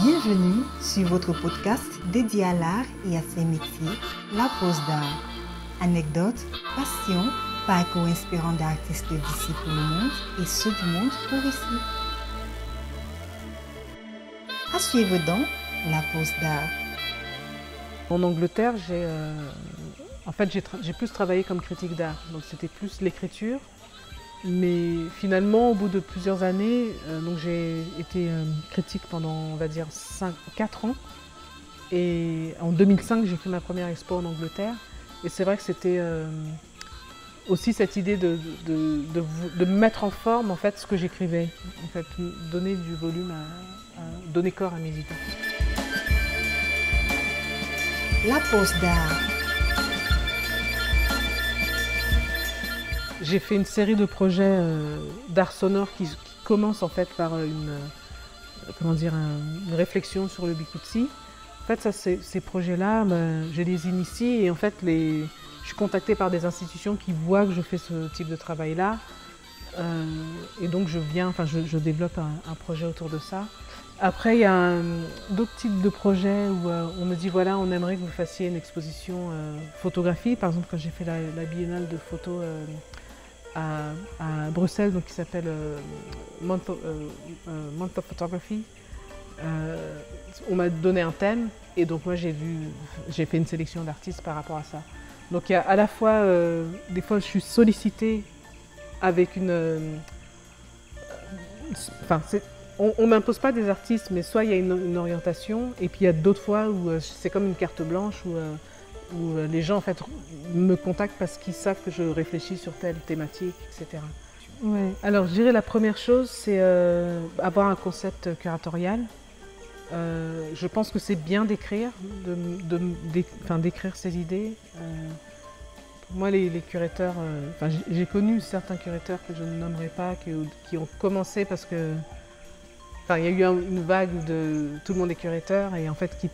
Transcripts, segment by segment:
Bienvenue sur votre podcast dédié à l'art et à ses métiers, La Pause d'Art. Anecdotes, passion, parcours inspirant d'artistes d'ici pour le monde et ceux du monde pour ici. À suivre donc La Pause d'Art. En Angleterre, j'ai plus travaillé comme critique d'art, donc c'était plus l'écriture. Mais finalement, au bout de plusieurs années, donc j'ai été critique pendant, on va dire, 4 ans. Et en 2005, j'ai fait ma première expo en Angleterre. Et c'est vrai que c'était aussi cette idée de mettre en forme en fait, ce que j'écrivais. En fait, donner du volume, donner corps à mes idées. La Pause d'Art. J'ai fait une série de projets d'art sonore qui commencent en fait par une réflexion sur le bikutsi. En fait, ces projets-là, je les initie et en fait, je suis contactée par des institutions qui voient que je fais ce type de travail-là. Et donc, je développe un projet autour de ça. Après, il y a d'autres types de projets où on me dit, voilà, on aimerait que vous fassiez une exposition photographie. Par exemple, quand j'ai fait la biennale de photos à Bruxelles, donc qui s'appelle Month of Photography. On m'a donné un thème et donc moi j'ai fait une sélection d'artistes par rapport à ça. Donc il y a à la fois, des fois je suis sollicitée avec on m'impose pas des artistes, mais soit il y a une orientation et puis il y a d'autres fois où c'est comme une carte blanche où les gens en fait me contactent parce qu'ils savent que je réfléchis sur telle thématique, etc. Ouais. Alors je dirais la première chose, c'est avoir un concept curatorial. Je pense que c'est bien d'écrire, d'écrire ses idées. Pour moi, les curateurs, j'ai connu certains curateurs que je ne nommerai pas, qui ont commencé parce que il y a eu une vague de tout le monde est curateur et en fait qui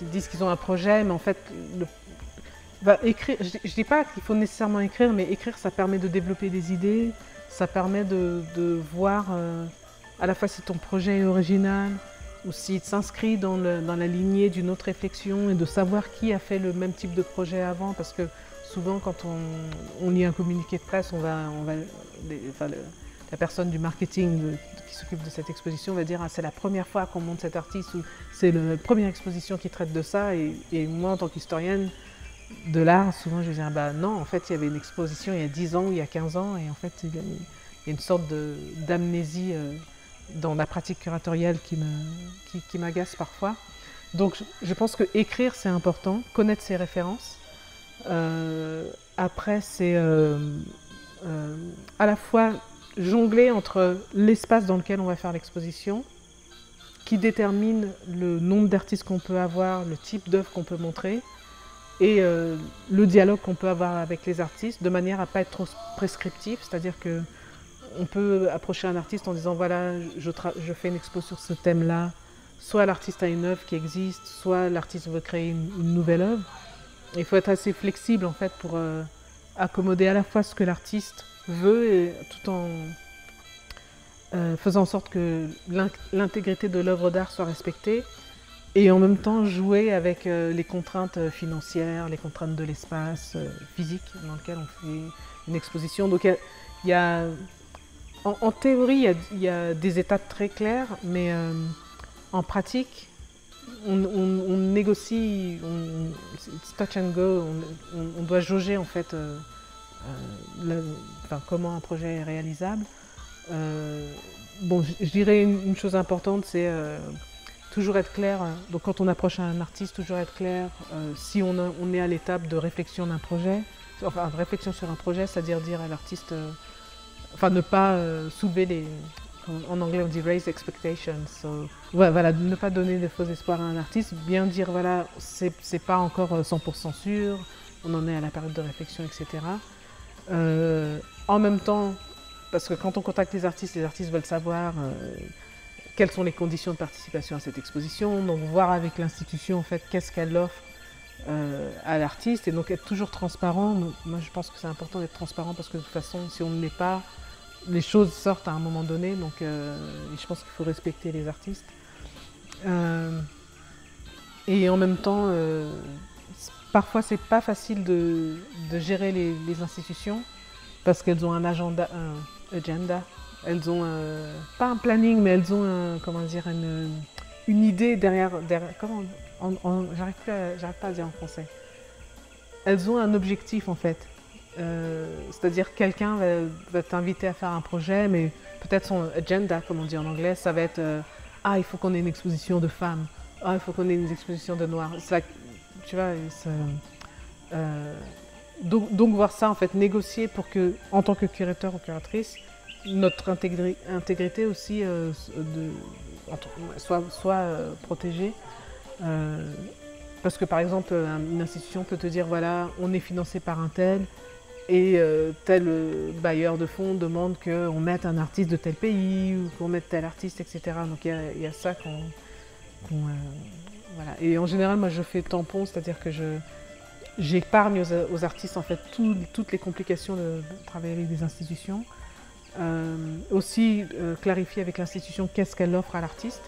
disent qu'ils ont un projet, mais en fait, écrire, je ne dis pas qu'il faut nécessairement écrire, mais écrire, ça permet de développer des idées, ça permet de voir à la fois si ton projet est original ou s'il s'inscrit dans la lignée d'une autre réflexion et de savoir qui a fait le même type de projet avant, parce que souvent, quand on lit un communiqué de presse, la personne du marketing qui s'occupe de cette exposition va dire « c'est la première fois qu'on monte cet artiste » ou « c'est la première exposition qui traite de ça ». Et moi, en tant qu'historienne de l'art, souvent je vais dire « non, en fait, il y avait une exposition il y a 10 ans ou il y a 15 ans » et en fait, il y a une sorte d'amnésie dans la pratique curatoriale qui m'agace parfois. Donc, je pense que écrire, c'est important, connaître ses références. Après, c'est à la fois jongler entre l'espace dans lequel on va faire l'exposition, qui détermine le nombre d'artistes qu'on peut avoir, le type d'œuvre qu'on peut montrer, et le dialogue qu'on peut avoir avec les artistes, de manière à ne pas être trop prescriptif, c'est-à-dire qu'on peut approcher un artiste en disant « voilà, je fais une expo sur ce thème-là », soit l'artiste a une œuvre qui existe, soit l'artiste veut créer une nouvelle œuvre. Il faut être assez flexible en fait pour accommoder à la fois ce que l'artiste veut, et tout en faisant en sorte que l'intégrité de l'œuvre d'art soit respectée et en même temps jouer avec les contraintes financières, les contraintes de l'espace physique dans lequel on fait une exposition. Donc en théorie, il y a des étapes très claires, mais en pratique, on négocie, c'est touch and go, on doit jauger en fait comment un projet est réalisable. Je dirais une chose importante, c'est toujours être clair. Donc quand on approche un artiste, toujours être clair si on est à l'étape de réflexion d'un projet, enfin de réflexion sur un projet, c'est-à-dire dire à l'artiste, ne pas soulever en anglais on dit raise expectations. Voilà, ne pas donner de faux espoirs à un artiste, bien dire voilà, c'est pas encore 100% sûr, on en est à la période de réflexion, etc. En même temps, parce que quand on contacte les artistes veulent savoir quelles sont les conditions de participation à cette exposition, donc voir avec l'institution en fait qu'est-ce qu'elle offre à l'artiste et donc être toujours transparent. Moi je pense que c'est important d'être transparent parce que de toute façon si on ne l'est pas, les choses sortent à un moment donné, donc je pense qu'il faut respecter les artistes. Et en même temps, parfois c'est pas facile de gérer les institutions parce qu'elles ont un agenda, elles ont pas un planning, mais elles ont comment dire, une idée derrière comment, j'arrive pas à dire en français. Elles ont un objectif en fait. C'est-à-dire quelqu'un va t'inviter à faire un projet, mais peut-être son agenda, comme on dit en anglais, ça va être ah, il faut qu'on ait une exposition de femmes, ah, il faut qu'on ait une exposition de noirs. Tu vois, donc voir ça en fait, négocier pour que, en tant que curateur ou curatrice, notre intégrité aussi soit protégée. Parce que par exemple, une institution peut te dire voilà, on est financé par un tel et tel bailleur de fonds demande qu'on mette un artiste de tel pays ou qu'on mette tel artiste, etc. Donc il y a ça voilà. Et en général, moi je fais tampon, c'est-à-dire que j'épargne aux artistes en fait toutes les complications de travailler avec des institutions. Aussi clarifier avec l'institution qu'est-ce qu'elle offre à l'artiste.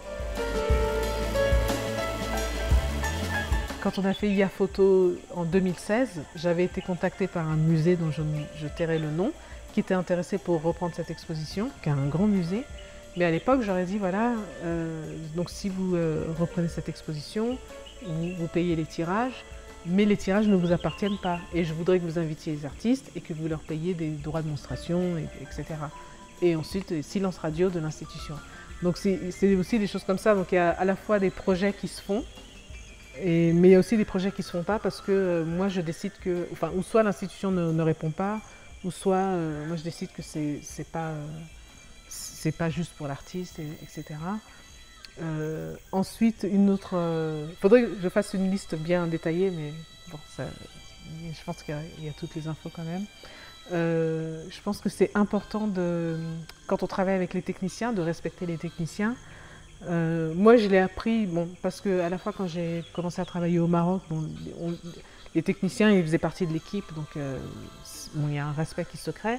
Quand on a fait IA Photo en 2016, j'avais été contactée par un musée dont je tairai le nom, qui était intéressé pour reprendre cette exposition, qui est un grand musée. Mais à l'époque, j'aurais dit, voilà, donc si vous reprenez cette exposition, vous payez les tirages, mais les tirages ne vous appartiennent pas. Et je voudrais que vous invitiez les artistes et que vous leur payiez des droits de monstration, etc. Et ensuite, silence radio de l'institution. Donc c'est aussi des choses comme ça. Donc il y a à la fois des projets qui se font, mais il y a aussi des projets qui ne se font pas parce que moi je décide que, enfin, ou soit l'institution ne répond pas, ou soit moi je décide que c'est pas juste pour l'artiste, etc. Ensuite, faudrait que je fasse une liste bien détaillée, mais bon, je pense qu'il y a toutes les infos quand même. Je pense que c'est important quand on travaille avec les techniciens, de respecter les techniciens. Moi, je l'ai appris, parce que à la fois quand j'ai commencé à travailler au Maroc, les techniciens, ils faisaient partie de l'équipe, donc il y a un respect qui se crée.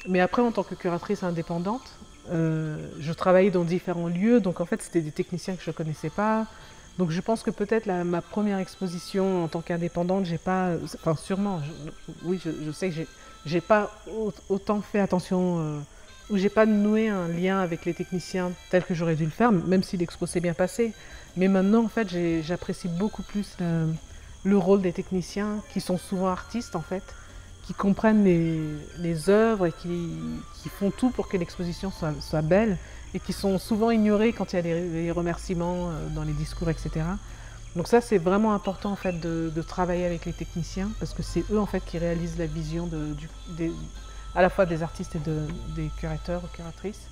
Mais après, en tant que curatrice indépendante, je travaillais dans différents lieux, donc en fait, c'était des techniciens que je ne connaissais pas. Donc je pense que peut-être ma première exposition en tant qu'indépendante, j'ai pas, enfin sûrement, oui, je sais que j'ai pas autant fait attention, ou j'ai pas noué un lien avec les techniciens tel que j'aurais dû le faire, même si l'expo s'est bien passée. Mais maintenant, en fait, j'apprécie beaucoup plus le rôle des techniciens, qui sont souvent artistes, en fait, qui comprennent les œuvres et qui font tout pour que l'exposition soit belle, et qui sont souvent ignorés quand il y a des remerciements dans les discours, etc. Donc ça, c'est vraiment important, en fait, de travailler avec les techniciens, parce que c'est eux, en fait, qui réalisent la vision à la fois des artistes et des curateurs ou curatrices.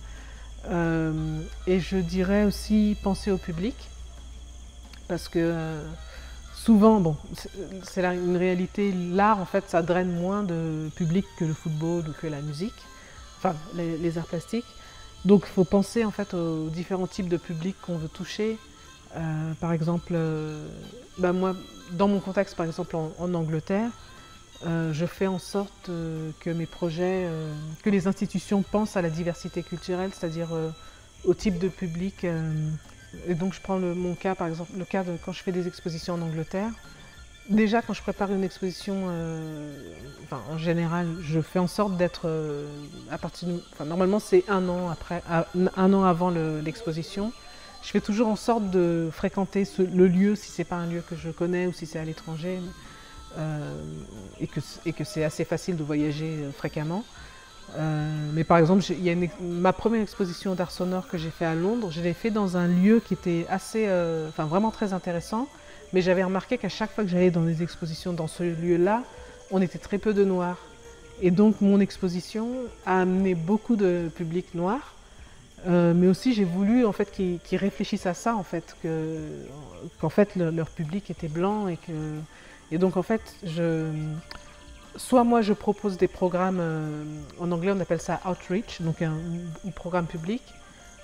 Et je dirais aussi penser au public, parce que souvent, bon, c'est une réalité, l'art, en fait, ça draine moins de public que le football ou que la musique, enfin, les arts plastiques. Donc il faut penser, en fait, aux différents types de publics qu'on veut toucher. Par exemple, moi, dans mon contexte, par exemple, en Angleterre, je fais en sorte que mes projets, que les institutions pensent à la diversité culturelle, c'est-à-dire au type de public. Et donc je prends mon cas, par exemple, le cas de quand je fais des expositions en Angleterre. Déjà, quand je prépare une exposition, en général, je fais en sorte d'être normalement c'est un an avant l'exposition. Je fais toujours en sorte de fréquenter le lieu si c'est pas un lieu que je connais ou si c'est à l'étranger. Et que c'est assez facile de voyager fréquemment. Mais par exemple, ma première exposition d'art sonore que j'ai fait à Londres, je l'ai fait dans un lieu qui était vraiment très intéressant, mais j'avais remarqué qu'à chaque fois que j'allais dans des expositions dans ce lieu-là, on était très peu de noirs. Et donc mon exposition a amené beaucoup de public noir, mais aussi j'ai voulu en fait qu'ils réfléchissent à ça, en fait, qu'en fait leur public était blanc et donc en fait, soit moi je propose des programmes, en anglais on appelle ça outreach, donc un programme public,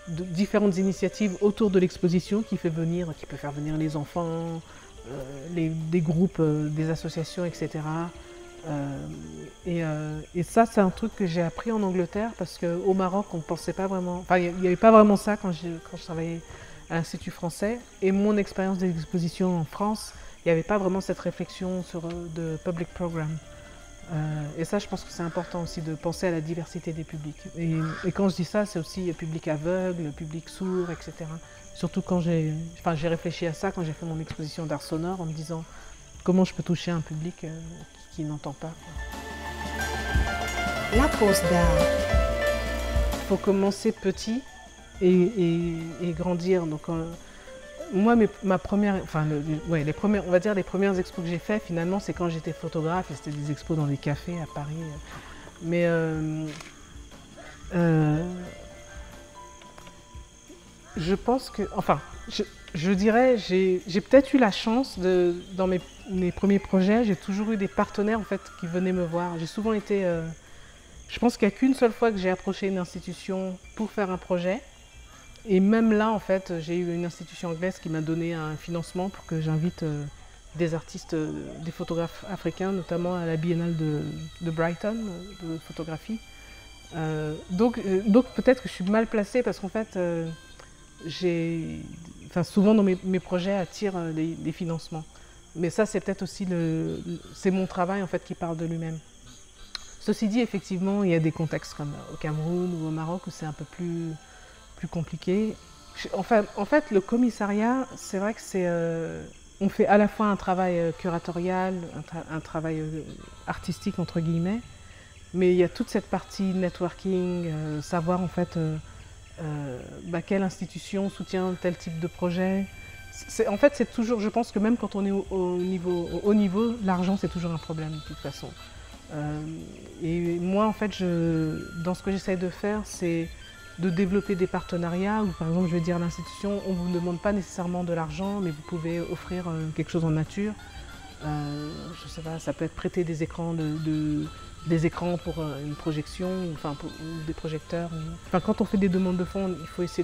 de différentes initiatives autour de l'exposition qui peut faire venir les enfants, des groupes, des associations, etc. Et ça c'est un truc que j'ai appris en Angleterre parce qu'au Maroc on ne pensait pas vraiment, enfin il n'y avait pas vraiment ça quand je travaillais à l'Institut français et mon expérience d'exposition en France, il n'y avait pas vraiment cette réflexion sur de public program. Et ça, je pense que c'est important aussi de penser à la diversité des publics. Et quand je dis ça, c'est aussi le public aveugle, le public sourd, etc. Surtout quand j'ai réfléchi à ça quand j'ai fait mon exposition d'art sonore en me disant comment je peux toucher un public qui n'entend pas. La pose d'art. Il faut commencer petit et grandir. Donc, moi, ma première, les premières expos que j'ai fait, finalement, c'est quand j'étais photographe et c'était des expos dans les cafés à Paris. Mais je pense que, je dirais, j'ai peut-être eu la chance dans mes premiers projets, j'ai toujours eu des partenaires en fait qui venaient me voir. J'ai souvent été, je pense qu'il n'y a qu'une seule fois que j'ai approché une institution pour faire un projet. Et même là, en fait, j'ai eu une institution anglaise qui m'a donné un financement pour que j'invite des artistes, des photographes africains, notamment à la Biennale de Brighton, de photographie. Donc peut-être que je suis mal placée parce qu'en fait, souvent dans mes projets attirent des financements. Mais ça, c'est peut-être aussi c'est mon travail en fait qui parle de lui-même. Ceci dit, effectivement, il y a des contextes comme au Cameroun ou au Maroc où c'est un peu plus compliqué. En fait, le commissariat, c'est vrai que on fait à la fois un travail curatorial, un travail artistique entre guillemets, mais il y a toute cette partie networking, savoir en fait quelle institution soutient tel type de projet. En fait, c'est toujours, je pense que même quand on est au haut niveau, l'argent c'est toujours un problème de toute façon. Et moi, en fait, dans ce que j'essaie de faire, c'est de développer des partenariats où, par exemple, je vais dire à l'institution, on ne vous demande pas nécessairement de l'argent, mais vous pouvez offrir quelque chose en nature. Je ne sais pas, ça peut être prêter des écrans, des écrans pour une projection, ou des projecteurs. Quand on fait des demandes de fonds, il faut essayer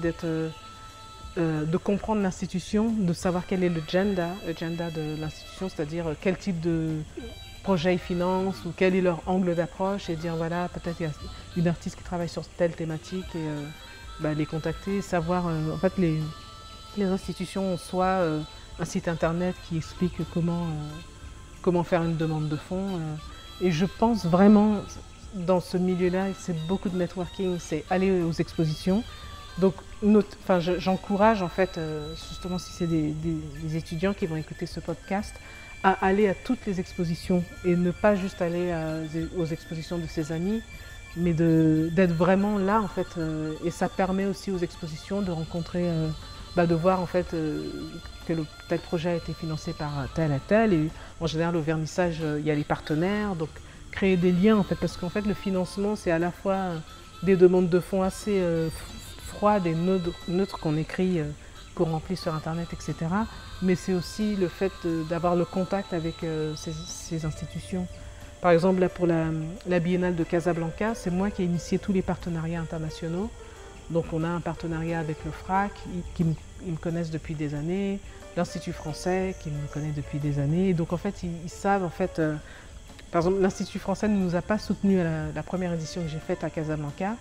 de comprendre l'institution, de savoir quel est le agenda de l'institution, c'est-à-dire quel type de projet ils financent ou quel est leur angle d'approche et dire voilà, peut-être il y a une artiste qui travaille sur telle thématique et les contacter, savoir en fait les institutions ont soit un site internet qui explique comment faire une demande de fonds et je pense vraiment dans ce milieu-là, c'est beaucoup de networking, c'est aller aux expositions. Donc j'encourage en fait, justement si c'est des étudiants qui vont écouter ce podcast, à aller à toutes les expositions et ne pas juste aller aux expositions de ses amis, mais d'être vraiment là en fait. Et ça permet aussi aux expositions de rencontrer, de voir en fait que tel projet a été financé par tel et tel. Et en général au vernissage, il y a les partenaires, donc créer des liens en fait, parce qu'en fait le financement c'est à la fois des demandes de fonds assez froides et neutres qu'on écrit, qu'on remplit sur internet, etc. Mais c'est aussi le fait d'avoir le contact avec ces institutions. Par exemple, là, pour la Biennale de Casablanca, c'est moi qui ai initié tous les partenariats internationaux. Donc on a un partenariat avec le FRAC, ils me connaissent depuis des années, l'Institut français qui me connaît depuis des années. Et donc en fait, ils savent, en fait, par exemple, l'Institut français ne nous a pas soutenus à la première édition que j'ai faite à Casablanca.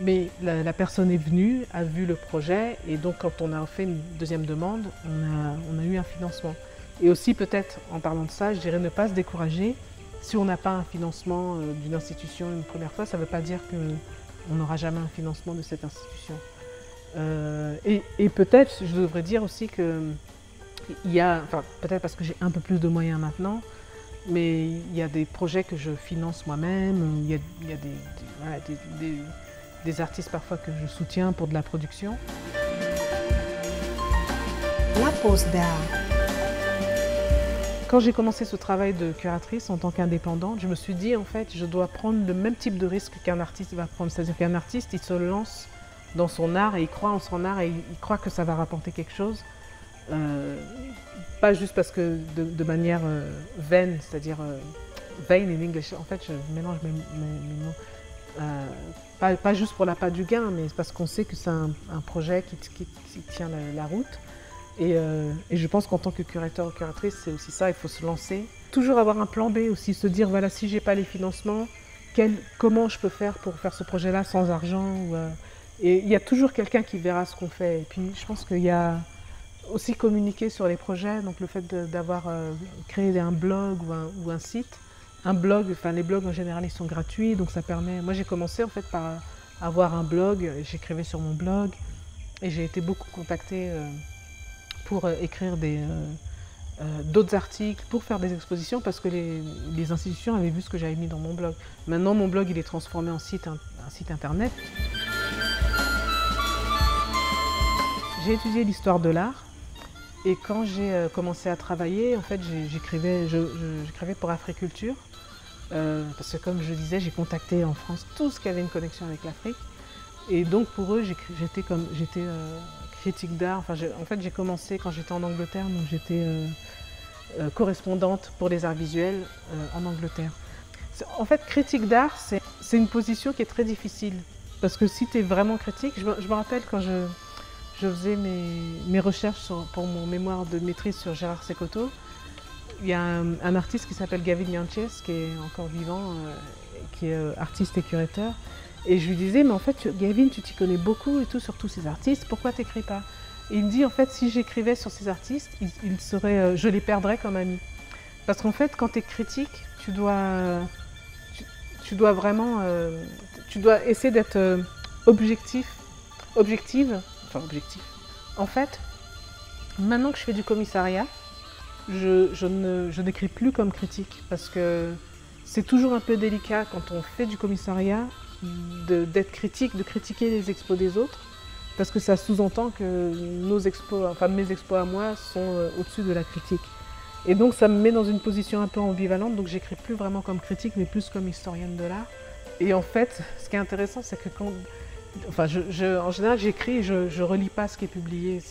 Mais la personne est venue, a vu le projet et donc quand on a fait une deuxième demande, on a eu un financement. Et aussi peut-être, en parlant de ça, je dirais ne pas se décourager. Si on n'a pas un financement d'une institution une première fois, ça ne veut pas dire qu'on n'aura jamais un financement de cette institution. Et peut-être, je devrais dire aussi qu'il y a, peut-être parce que j'ai un peu plus de moyens maintenant, mais il y a des projets que je finance moi-même, il y a des artistes parfois que je soutiens pour de la production. La pose d'art. Quand j'ai commencé ce travail de curatrice en tant qu'indépendante, je me suis dit en fait je dois prendre le même type de risque qu'un artiste va prendre. C'est-à-dire qu'un artiste il se lance dans son art et il croit en son art et il croit que ça va rapporter quelque chose. Pas juste parce que de manière vaine, c'est-à-dire vain in English. En fait je mélange mes mots. Pas juste pour l'appât du gain, mais parce qu'on sait que c'est un projet qui tient la route. Et je pense qu'en tant que curateur ou curatrice, c'est aussi ça, il faut se lancer. Toujours avoir un plan B aussi, se dire, voilà, si je n'ai pas les financements, comment je peux faire pour faire ce projet-là sans argent Et il y a toujours quelqu'un qui verra ce qu'on fait. Et puis je pense qu'il y a aussi communiquer sur les projets, donc le fait d'avoir créé un blog ou un site. Un blog, enfin les blogs en général ils sont gratuits, donc ça permet... Moi j'ai commencé en fait par avoir un blog, j'écrivais sur mon blog et j'ai été beaucoup contactée pour écrire d'autres articles, pour faire des expositions parce que les institutions avaient vu ce que j'avais mis dans mon blog. Maintenant mon blog il est transformé en un site internet. J'ai étudié l'histoire de l'art et quand j'ai commencé à travailler, en fait j'écrivais pour Africulture. Parce que comme je disais, j'ai contacté en France tout ce qui avait une connexion avec l'Afrique. Et donc pour eux, j'étais critique d'art. Enfin, en fait, j'ai commencé quand j'étais en Angleterre, donc j'étais correspondante pour les arts visuels en Angleterre. En fait, critique d'art, c'est une position qui est très difficile. Parce que si tu es vraiment critique, je me rappelle quand je faisais mes recherches pour mon mémoire de maîtrise sur Gérard Sekoto, il y a un artiste qui s'appelle Gavin Yanches, qui est encore vivant, qui est artiste et curateur. Et je lui disais, mais en fait, Gavin, tu t'y connais beaucoup et tout sur tous ces artistes, pourquoi tu n'écris pas? Et il me dit, en fait, si j'écrivais sur ces artistes, je les perdrais comme amis. Parce qu'en fait, quand tu es critique, tu dois vraiment essayer d'être objective. En fait, maintenant que je fais du commissariat, je n'écris plus comme critique parce que c'est toujours un peu délicat quand on fait du commissariat d'être critique, de critiquer les expos des autres parce que ça sous-entend que mes expos à moi sont au-dessus de la critique. Et donc ça me met dans une position un peu ambivalente, donc j'écris plus vraiment comme critique mais plus comme historienne de l'art. Et en fait, ce qui est intéressant, c'est que en général, j'écris et je relis pas ce qui est publié.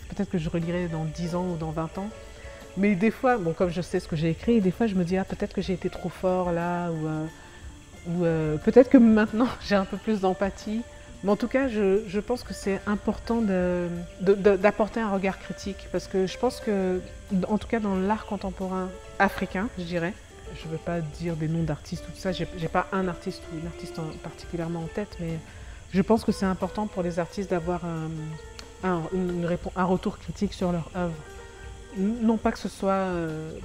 Peut-être que je relirai dans 10 ans ou dans 20 ans. Mais des fois, bon, comme je sais ce que j'ai écrit, des fois je me dis peut-être que j'ai été trop fort là, ou peut-être que maintenant j'ai un peu plus d'empathie. Mais en tout cas, je pense que c'est important d'apporter un regard critique parce que je pense que, en tout cas dans l'art contemporain africain, je dirais, je ne veux pas dire des noms d'artistes ou tout ça, j'ai pas un artiste ou une artiste particulièrement en tête, mais je pense que c'est important pour les artistes d'avoir un retour critique sur leur œuvre. Non pas que ce soit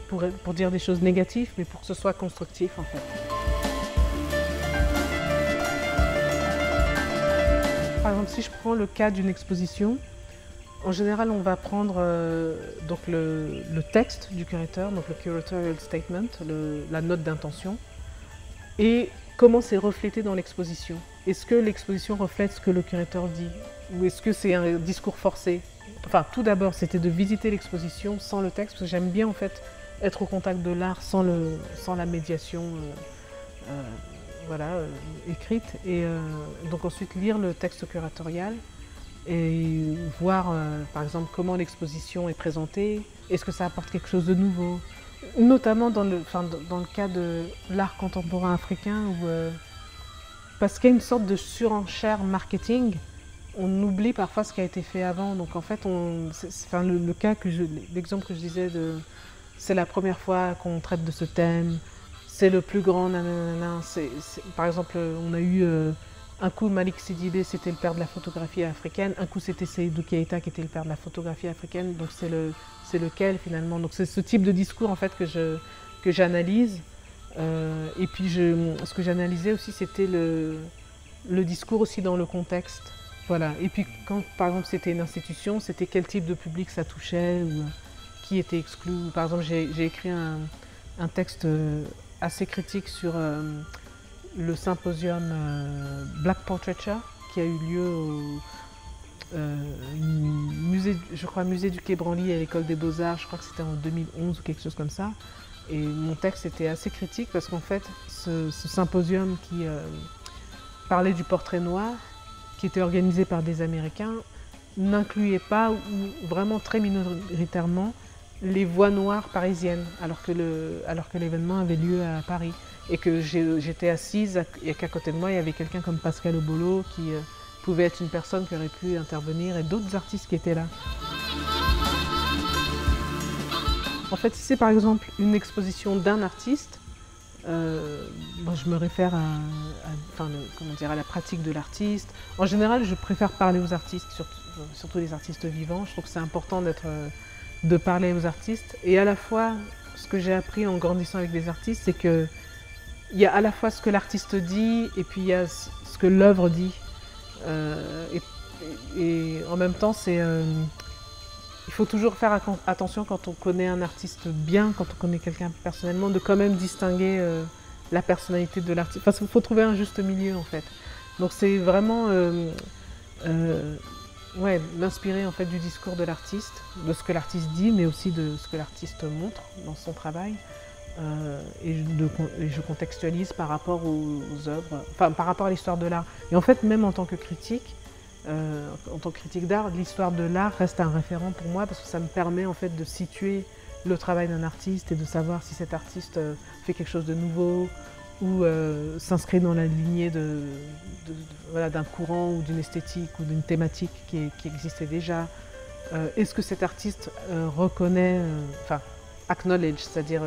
pour dire des choses négatives, mais pour que ce soit constructif en fait. Par exemple, si je prends le cas d'une exposition, en général on va prendre donc le texte du curateur, donc le curatorial statement, la note d'intention, et comment c'est reflété dans l'exposition. Est-ce que l'exposition reflète ce que le curateur dit, ou est-ce que c'est un discours forcé? Enfin, tout d'abord, c'était de visiter l'exposition sans le texte, parce que j'aime bien en fait être au contact de l'art sans la médiation écrite. Et donc ensuite lire le texte curatorial et voir par exemple comment l'exposition est présentée, est-ce que ça apporte quelque chose de nouveau, notamment dans le cas de l'art contemporain africain, parce qu'il y a une sorte de surenchère marketing. On oublie parfois ce qui a été fait avant, donc en fait, l'exemple que je disais, c'est la première fois qu'on traite de ce thème, c'est le plus grand nanana. Par exemple, on a eu un coup Malik Sidibé, c'était le père de la photographie africaine, un coup c'était Seydou Keïta qui était le père de la photographie africaine, donc c'est lequel finalement. Donc c'est ce type de discours en fait que j'analyse, et puis ce que j'analysais aussi c'était le discours aussi dans le contexte. Voilà. Et puis quand par exemple c'était une institution, c'était quel type de public ça touchait, ou qui était exclu. Par exemple j'ai écrit un texte assez critique sur le symposium Black Portraiture qui a eu lieu au musée du Quai Branly à l'école des Beaux-Arts, je crois que c'était en 2011 ou quelque chose comme ça. Et mon texte était assez critique parce qu'en fait ce symposium qui parlait du portrait noir, qui était organisé par des Américains, n'incluait pas, ou vraiment très minoritairement, les voix noires parisiennes, alors que l'événement avait lieu à Paris. Et que j'étais assise et qu'à côté de moi, il y avait quelqu'un comme Pascal Obolo qui pouvait être une personne qui aurait pu intervenir, et d'autres artistes qui étaient là. En fait, si c'est par exemple une exposition d'un artiste, moi, je me réfère à la pratique de l'artiste. En général, je préfère parler aux artistes, surtout les artistes vivants. Je trouve que c'est important de parler aux artistes. Et à la fois, ce que j'ai appris en grandissant avec des artistes, c'est qu'il y a à la fois ce que l'artiste dit et puis il y a ce que l'œuvre dit. Et en même temps, il faut toujours faire attention quand on connaît un artiste bien, quand on connaît quelqu'un personnellement, de quand même distinguer la personnalité de l'artiste. Parce qu'il faut trouver un juste milieu en fait. Donc c'est vraiment m'inspirer en fait du discours de l'artiste, de ce que l'artiste dit, mais aussi de ce que l'artiste montre dans son travail. Et je contextualise par rapport aux œuvres, enfin par rapport à l'histoire de l'art. Et en fait, même en tant que critique d'art, l'histoire de l'art reste un référent pour moi parce que ça me permet en fait de situer le travail d'un artiste et de savoir si cet artiste fait quelque chose de nouveau ou s'inscrit dans la lignée d'un courant ou d'une esthétique ou d'une thématique qui existait déjà. Est-ce que cet artiste reconnaît, acknowledge, c'est-à-dire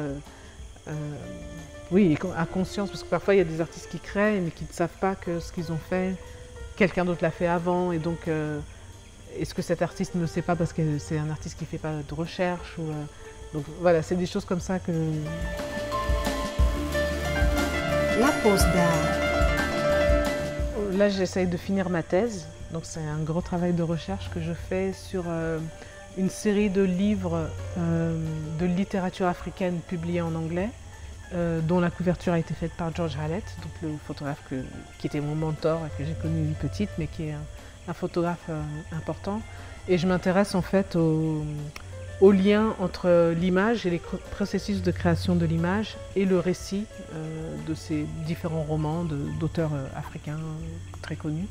a conscience, parce que parfois il y a des artistes qui créent mais qui ne savent pas que ce qu'ils ont fait, quelqu'un d'autre l'a fait avant, et donc est-ce que cet artiste ne le sait pas parce que c'est un artiste qui ne fait pas de recherche donc voilà, c'est des choses comme ça que... La pause d'art. Là, j'essaye de finir ma thèse, donc c'est un gros travail de recherche que je fais sur une série de livres de littérature africaine publiés en anglais, dont la couverture a été faite par George Hallett, donc le photographe qui était mon mentor et que j'ai connu petite, mais qui est un photographe important. Et je m'intéresse en fait au lien entre l'image et les processus de création de l'image et le récit de ces différents romans d'auteurs africains très connus.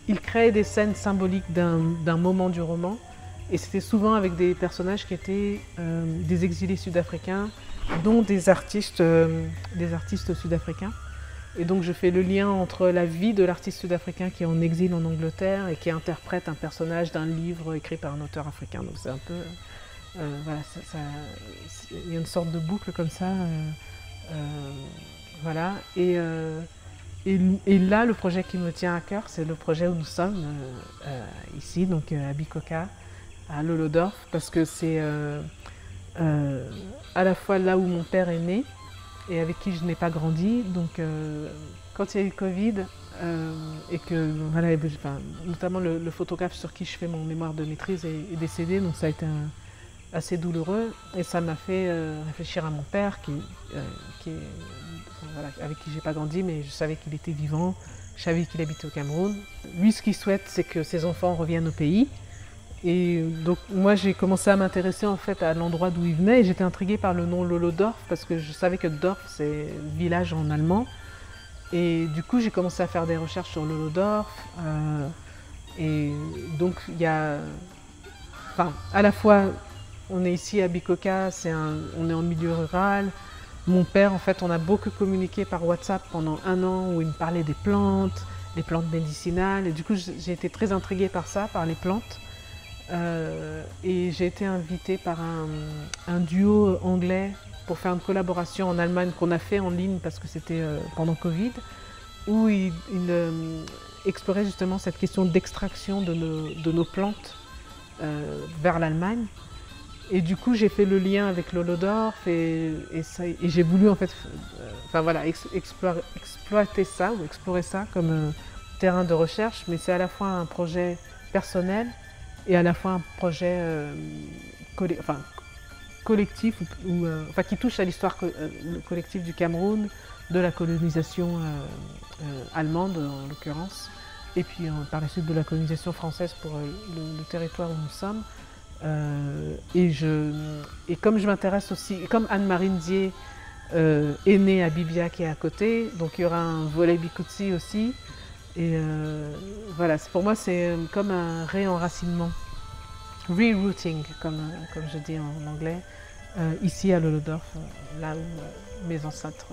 Il crée des scènes symboliques d'un moment du roman, et c'était souvent avec des personnages qui étaient des exilés sud-africains, dont des artistes sud-africains. Et donc je fais le lien entre la vie de l'artiste sud-africain qui est en exil en Angleterre et qui interprète un personnage d'un livre écrit par un auteur africain. Donc c'est un peu... il y a une sorte de boucle comme ça. Voilà. Et là, le projet qui me tient à cœur, c'est le projet où nous sommes, ici, donc à Bikoka, à Lolodorf, parce que c'est à la fois là où mon père est né et avec qui je n'ai pas grandi. Donc quand il y a eu le Covid et que notamment le photographe sur qui je fais mon mémoire de maîtrise est décédé, donc ça a été assez douloureux et ça m'a fait réfléchir à mon père avec qui j'ai pas grandi, mais je savais qu'il était vivant, je savais qu'il habitait au Cameroun. Lui, ce qu'il souhaite, c'est que ses enfants reviennent au pays. Et donc moi j'ai commencé à m'intéresser en fait à l'endroit d'où il venait et j'étais intriguée par le nom Lolodorf parce que je savais que Dorf c'est village en allemand. Et du coup j'ai commencé à faire des recherches sur Lolodorf et donc il y a... à la fois on est ici à Bikoka, on est en milieu rural. Mon père en fait on a beaucoup communiqué par WhatsApp pendant 1 an où il me parlait des plantes médicinales et du coup j'ai été très intriguée par ça, par les plantes. Et j'ai été invitée par un duo anglais pour faire une collaboration en Allemagne qu'on a fait en ligne parce que c'était pendant Covid, où il explorait justement cette question d'extraction de nos plantes vers l'Allemagne. Et du coup j'ai fait le lien avec Lolodorf et j'ai voulu en fait exploiter ça ou explorer ça comme terrain de recherche, mais c'est à la fois un projet personnel et à la fois un projet collectif qui touche à l'histoire collective du Cameroun, de la colonisation allemande en l'occurrence, et puis par la suite de la colonisation française pour le territoire où nous sommes. Et comme je m'intéresse aussi, comme Anne-Marie Ndiaye est née à Bibia qui est à côté, donc il y aura un volet Bikutsi aussi. Et voilà, pour moi c'est comme un réenracinement, rerouting comme je dis en anglais, ici à Lolodorf, là où mes ancêtres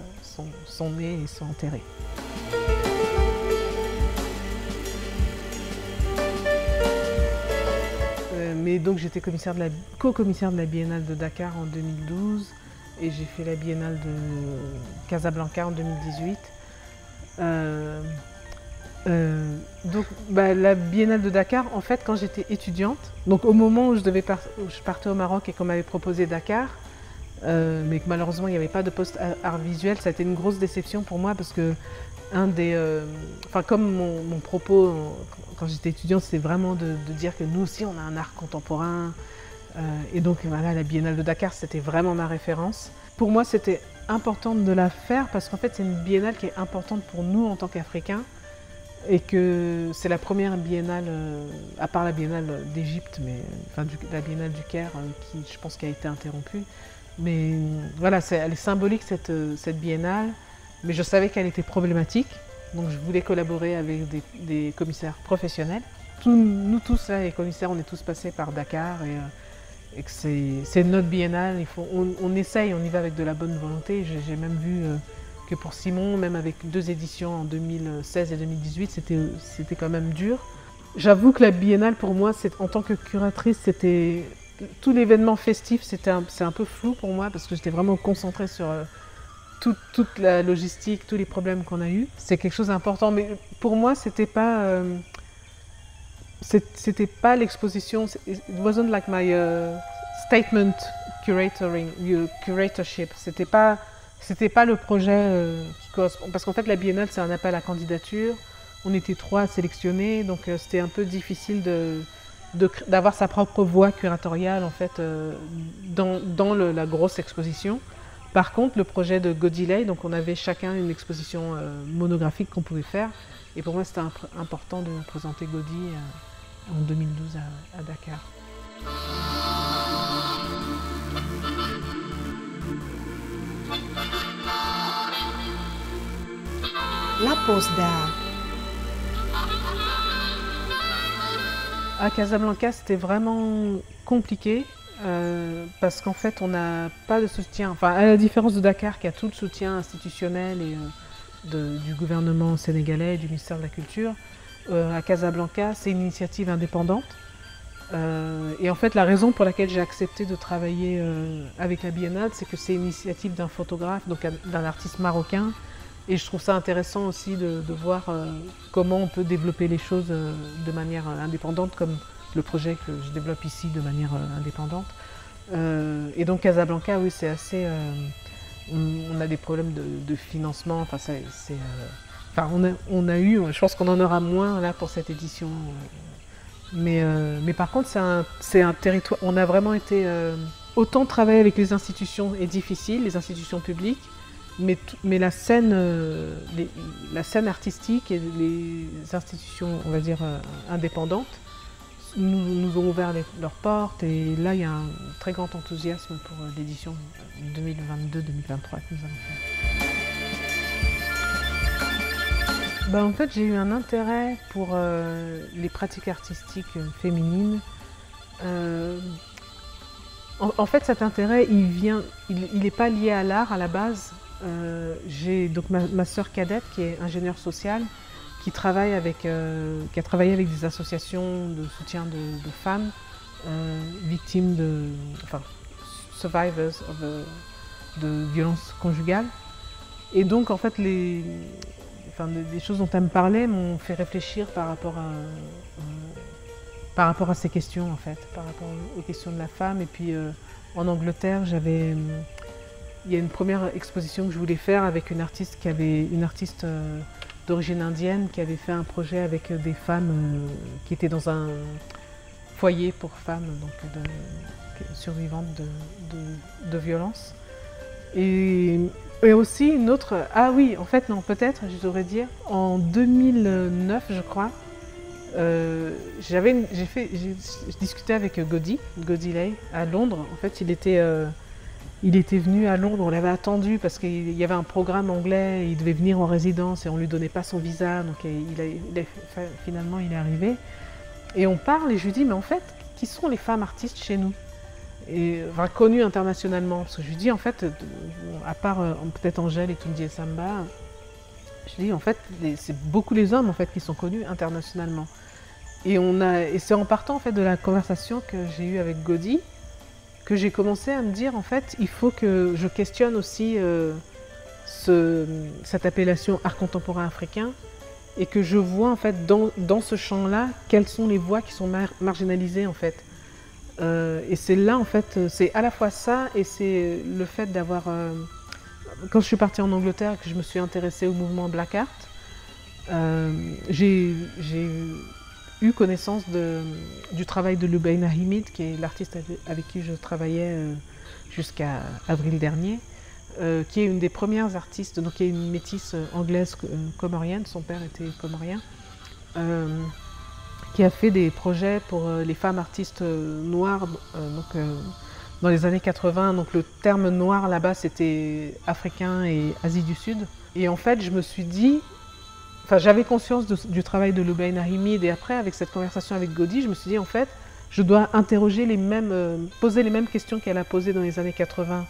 sont nés et sont enterrés. Mais donc j'étais co-commissaire de la Biennale de Dakar en 2012 et j'ai fait la Biennale de Casablanca en 2018. Donc la Biennale de Dakar, en fait, quand j'étais étudiante, donc au moment où je partais au Maroc et qu'on m'avait proposé Dakar, mais que malheureusement il n'y avait pas de poste art visuel, ça a été une grosse déception pour moi parce que comme mon propos quand j'étais étudiante, c'était vraiment de dire que nous aussi on a un art contemporain, et donc voilà, la Biennale de Dakar c'était vraiment ma référence. Pour moi c'était important de la faire parce qu'en fait c'est une biennale qui est importante pour nous en tant qu'Africains et que c'est la première biennale, à part la Biennale d'Égypte, la Biennale du Caire qui je pense qui a été interrompue. Mais voilà, elle est symbolique cette biennale, mais je savais qu'elle était problématique, donc je voulais collaborer avec des commissaires professionnels. Nous tous, là, les commissaires, on est tous passés par Dakar et que c'est notre biennale, on essaye, on y va avec de la bonne volonté. J'ai même vu que pour Simon, même avec 2 éditions en 2016 et 2018, c'était quand même dur. J'avoue que la biennale, pour moi, en tant que curatrice, c'était... Tout l'événement festif, c'est un peu flou pour moi parce que j'étais vraiment concentrée sur toute la logistique, tous les problèmes qu'on a eus. C'est quelque chose d'important, mais pour moi, c'était pas l'exposition. It wasn't like my statement curatorship. C'était pas le projet qui correspond. Parce qu'en fait, la Biennale, c'est un appel à candidature. On était 3 sélectionnés, donc c'était un peu difficile d'avoir sa propre voix curatoriale en fait, dans la grosse exposition. Par contre, le projet de Godilei, donc on avait chacun une exposition monographique qu'on pouvait faire. Et pour moi, c'était important de présenter Godi en 2012 à Dakar. La pose d'art. À Casablanca, c'était vraiment compliqué parce qu'en fait, on n'a pas de soutien. Enfin, à la différence de Dakar, qui a tout le soutien institutionnel et du gouvernement sénégalais, du ministère de la Culture, à Casablanca, c'est une initiative indépendante. Et en fait, la raison pour laquelle j'ai accepté de travailler avec la Biennale, c'est que c'est une initiative d'un photographe, donc d'un artiste marocain. Et je trouve ça intéressant aussi de voir comment on peut développer les choses de manière indépendante, comme le projet que je développe ici de manière indépendante. Et donc Casablanca, oui, c'est assez... on a des problèmes de financement. Enfin, on a eu, je pense qu'on en aura moins là pour cette édition. Mais par contre, c'est un territoire... On a vraiment été... autant travailler avec les institutions est difficile, les institutions publiques, mais la scène artistique et les institutions, on va dire, indépendantes nous ont ouvert leurs portes. Et là, il y a un très grand enthousiasme pour l'édition 2022-2023 que nous allons faire. En fait, j'ai eu un intérêt pour les pratiques artistiques féminines. En fait, cet intérêt, il n'est pas lié à l'art à la base. J'ai donc ma sœur cadette qui est ingénieure sociale, qui a travaillé avec des associations de soutien de femmes victimes survivors de violences conjugales. Et donc en fait les choses dont elle me parlait m'ont fait réfléchir par rapport à ces questions en fait, par rapport aux questions de la femme. Et puis en Angleterre, il y a une première exposition que je voulais faire avec une artiste d'origine indienne qui avait fait un projet avec des femmes qui étaient dans un foyer pour femmes donc survivantes de violences. Et aussi une autre... Ah oui, en fait, non, peut-être, je devrais dire, en 2009, je crois, j'ai discuté avec Godilei à Londres. En fait, il était venu à Londres, on l'avait attendu parce qu'il y avait un programme anglais, il devait venir en résidence et on ne lui donnait pas son visa, donc finalement il est arrivé. Et on parle et je lui dis, mais en fait, qui sont les femmes artistes chez nous et connues internationalement? Parce que je lui dis, en fait, à part peut-être Angèle et Tunji Samba, je dis, en fait, c'est beaucoup les hommes en fait, qui sont connus internationalement. Et c'est en partant en fait, de la conversation que j'ai eue avec Godi, que j'ai commencé à me dire, en fait, il faut que je questionne aussi cette appellation art contemporain africain et que je vois, en fait, dans ce champ-là, quelles sont les voix qui sont marginalisées, en fait. Et c'est là, en fait, c'est à la fois ça et c'est le fait d'avoir... quand je suis partie en Angleterre et que je me suis intéressée au mouvement Black Art, j'ai eu connaissance du travail de Lubaina Himid, qui est l'artiste avec qui je travaillais jusqu'à avril dernier, qui est une des premières artistes, donc qui est une métisse anglaise comorienne, son père était comorien, qui a fait des projets pour les femmes artistes noires dans les années 80. Donc le terme noir là-bas c'était africain et Asie du Sud. Et en fait je me suis dit, j'avais conscience du travail de Lubaina Himid et après avec cette conversation avec Godi, je me suis dit en fait je dois interroger poser les mêmes questions qu'elle a posées dans les années 80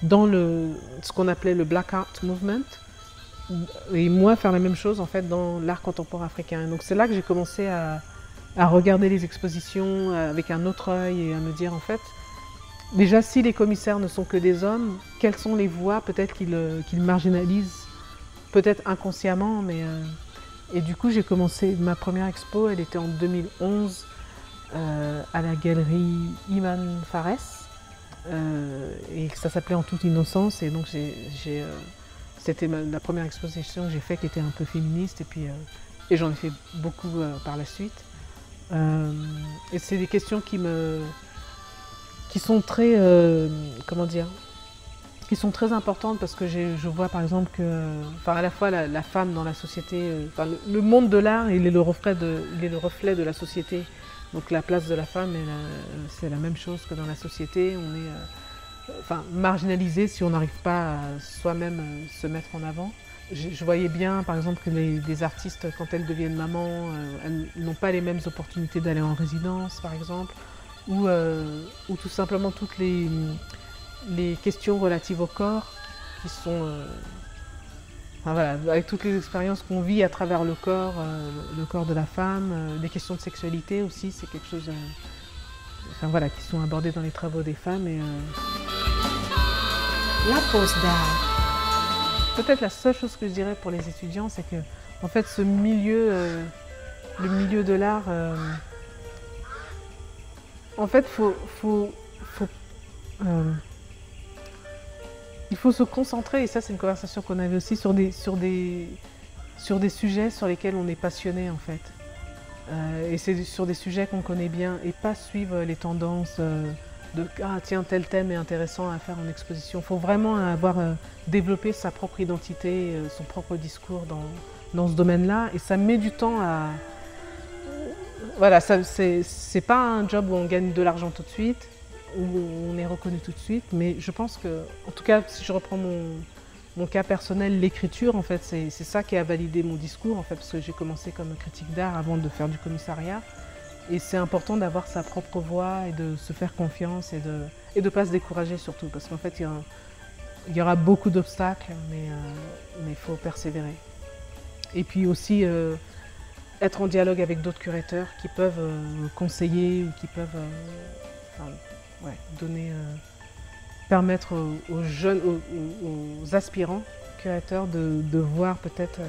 dans ce qu'on appelait le Black Art Movement. Et moi faire la même chose en fait dans l'art contemporain africain. Et donc c'est là que j'ai commencé à regarder les expositions avec un autre œil et à me dire en fait, déjà si les commissaires ne sont que des hommes, quelles sont les voix peut-être qu'ils marginalisent, peut-être inconsciemment, mais... Et du coup j'ai commencé, ma première expo, elle était en 2011 à la galerie Iman Fares, et ça s'appelait En toute innocence, et donc c'était la première exposition que j'ai faite qui était un peu féministe, et j'en ai fait beaucoup par la suite. Et c'est des questions qui sont très, comment dire, qui sont très importantes parce que je vois par exemple que, à la fois la femme dans la société, le monde de l'art, il est le reflet de la société. Donc la place de la femme, c'est la même chose que dans la société. On est marginalisé si on n'arrive pas à soi-même se mettre en avant. Je voyais bien, par exemple, que les artistes, quand elles deviennent mamans, elles n'ont pas les mêmes opportunités d'aller en résidence, par exemple, ou tout simplement toutes les questions relatives au corps, qui sont... avec toutes les expériences qu'on vit à travers le corps de la femme, les questions de sexualité aussi, c'est quelque chose qui sont abordées dans les travaux des femmes. La pose d'art. Peut-être la seule chose que je dirais pour les étudiants, c'est que en fait, ce milieu, le milieu de l'art, en fait, il faut se concentrer, et ça c'est une conversation qu'on avait aussi, sur des sujets sur lesquels on est passionné en fait. Et c'est sur des sujets qu'on connaît bien, et pas suivre les tendances de « Ah tiens, tel thème est intéressant à faire en exposition ». Il faut vraiment avoir développé sa propre identité, son propre discours dans ce domaine-là, et ça met du temps à... Voilà, c'est pas un job où on gagne de l'argent tout de suite, où on est reconnu tout de suite, mais je pense que, en tout cas, si je reprends mon cas personnel, l'écriture, en fait, c'est ça qui a validé mon discours, en fait, parce que j'ai commencé comme critique d'art avant de faire du commissariat. Et c'est important d'avoir sa propre voix et de se faire confiance et de ne pas se décourager surtout, parce qu'en fait, il y aura beaucoup d'obstacles, mais il faut persévérer. Et puis aussi, être en dialogue avec d'autres curateurs qui peuvent conseiller ou qui peuvent permettre aux jeunes, aux aspirants curateurs de voir peut-être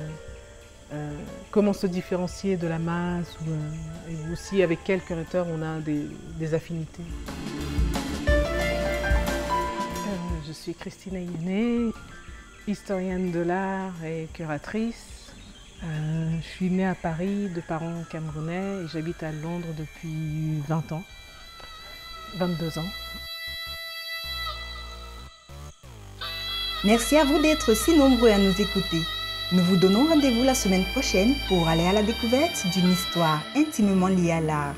comment se différencier de la masse, et aussi avec quel curateur on a des affinités. Je suis Christine Ayene, historienne de l'art et curatrice. Je suis née à Paris de parents camerounais et j'habite à Londres depuis 22 ans. Merci à vous d'être si nombreux à nous écouter. Nous vous donnons rendez-vous la semaine prochaine pour aller à la découverte d'une histoire intimement liée à l'art.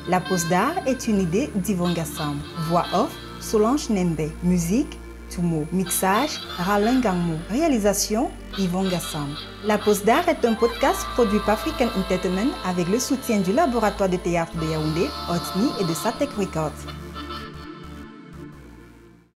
La pose d'art est une idée d'Yvonne Gassam. Voix off, Solange Nembe. Musique, Tumo. Mixage, Ralin Gangmo. Réalisation, Yvonne Gassam. La pose d'art est un podcast produit par African Entertainment avec le soutien du laboratoire de théâtre de Yaoundé, Otni et de Satek Records.